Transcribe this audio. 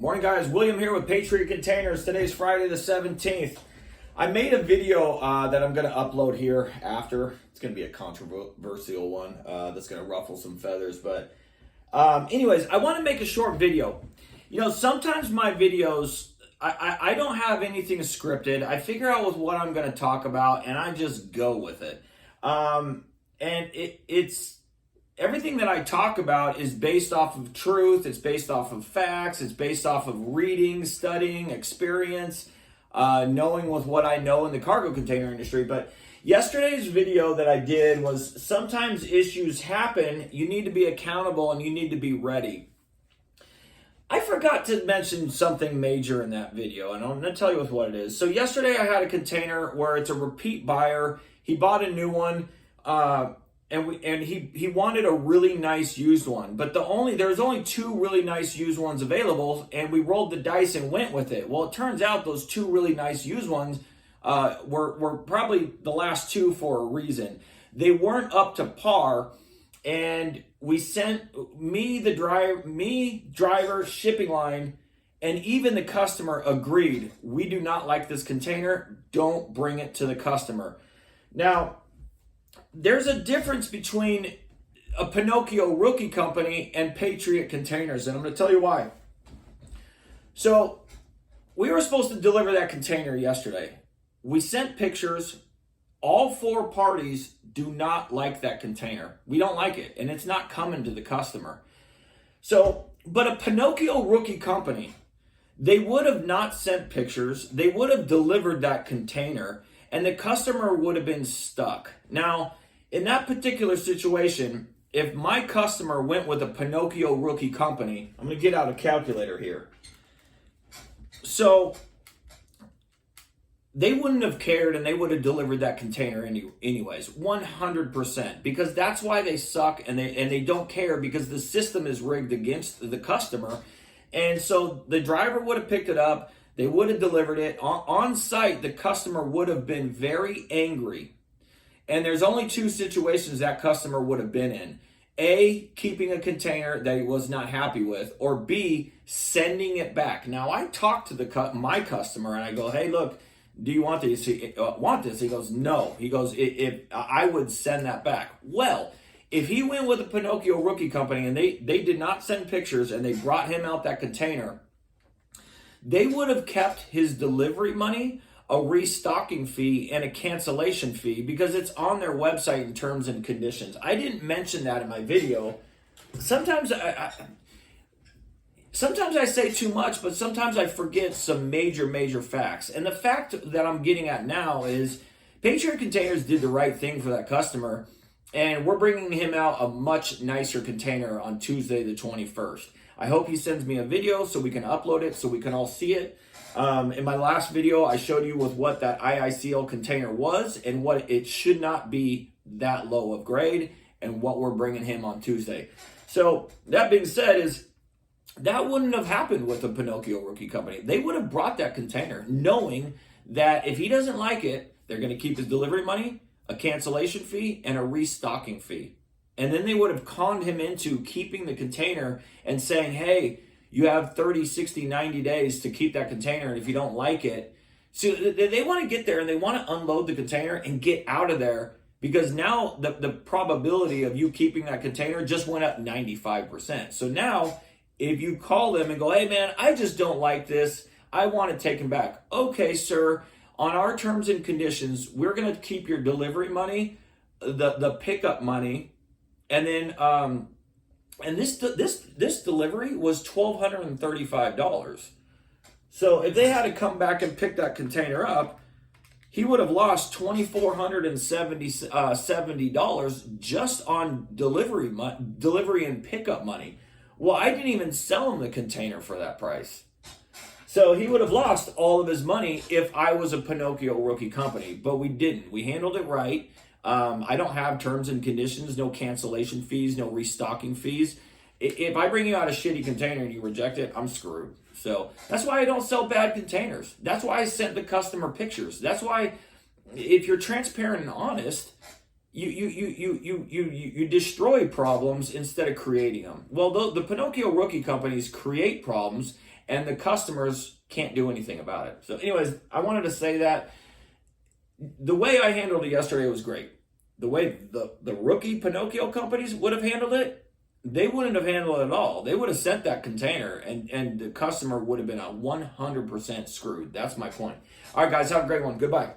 Morning guys, William here with Patriot Containers. Today's Friday the 17th. I made a video that I'm going to upload here after. It's going to be a controversial one that's going to ruffle some feathers. But anyways, I want to make a short video. You know, sometimes my videos, I don't have anything scripted. I figure out with what I'm going to talk about and I just go with it. And it's everything that I talk about is based off of truth. It's based off of facts. It's based off of reading, studying, experience, knowing with what I know in the cargo container industry. But yesterday's video that I did was sometimes issues happen. You need to be accountable and you need to be ready. I forgot to mention something major in that video, and I'm going to tell you with what it is. So yesterday I had a container where it's a repeat buyer. He bought a new one. And he wanted a really nice used one, but there's only two really nice used ones available, and we rolled the dice and went with it. Well, it turns out those two really nice used ones were probably the last two for a reason. They weren't up to par, and we sent driver, shipping line, and even the customer agreed, we do not like this container. Don't bring it to the customer. Now, there's a difference between a Pinocchio rookie company and Patriot Containers, and I'm going to tell you why. So, we were supposed to deliver that container yesterday. We sent pictures. All four parties do not like that container. We don't like it, and it's not coming to the customer. So, but a Pinocchio rookie company, they would have not sent pictures. They would have delivered that container, and the customer would have been stuck. Now, in that particular situation, if my customer went with a Pinocchio rookie company, I'm going to get out a calculator here. So they wouldn't have cared and they would have delivered that container anyways, 100%, because that's why they suck and they don't care, because the system is rigged against the customer. And so the driver would have picked it up. They would have delivered it. On site, the customer would have been very angry. And there's only two situations that customer would have been in. A, keeping a container that he was not happy with, or B, sending it back. Now, I talked to my customer and I go, hey, look, do you want this? He goes, no. He goes, if I would send that back. Well, if he went with a Pinocchio rookie company and they did not send pictures and they brought him out that container, they would have kept his delivery money, a restocking fee, and a cancellation fee, because it's on their website in terms and conditions. I didn't mention that in my video. Sometimes I say too much, but sometimes I forget some major facts. And the fact that I'm getting at now is Patriot Containers did the right thing for that customer, and we're bringing him out a much nicer container on Tuesday the 21st. I hope he sends me a video so we can upload it, so we can all see it. In my last video, I showed you with what that IICL container was and what it should not be that low of grade and what we're bringing him on Tuesday. So that being said, is that wouldn't have happened with a Pinocchio rookie company. They would have brought that container knowing that if he doesn't like it, they're going to keep his delivery money, a cancellation fee, and a restocking fee. And then they would have conned him into keeping the container and saying, hey, you have 30, 60, 90 days to keep that container, and if you don't like it. So they want to get there and they want to unload the container and get out of there, because now the probability of you keeping that container just went up 95%. So now if you call them and go, hey man, I just don't like this, I want to take him back. Okay, sir, on our terms and conditions, we're going to keep your delivery money, the pickup money, and then and this delivery was $1,235. So if they had to come back and pick that container up, he would have lost $2,470 just on delivery and pickup money. Well, I didn't even sell him the container for that price. So he would have lost all of his money if I was a Pinocchio rookie company, but we didn't. We handled it right. I don't have terms and conditions, no cancellation fees, no restocking fees. If I bring you out a shitty container and you reject it, I'm screwed. So that's why I don't sell bad containers. That's why I sent the customer pictures. That's why, if you're transparent and honest, you destroy problems instead of creating them. Well, the Pinocchio rookie companies create problems and the customers can't do anything about it. So anyways, I wanted to say that the way I handled it yesterday was great. The way the rookie Pinocchio companies would have handled it, they wouldn't have handled it at all. They would have sent that container, and the customer would have been 100% screwed. That's my point. All right, guys, have a great one. Goodbye.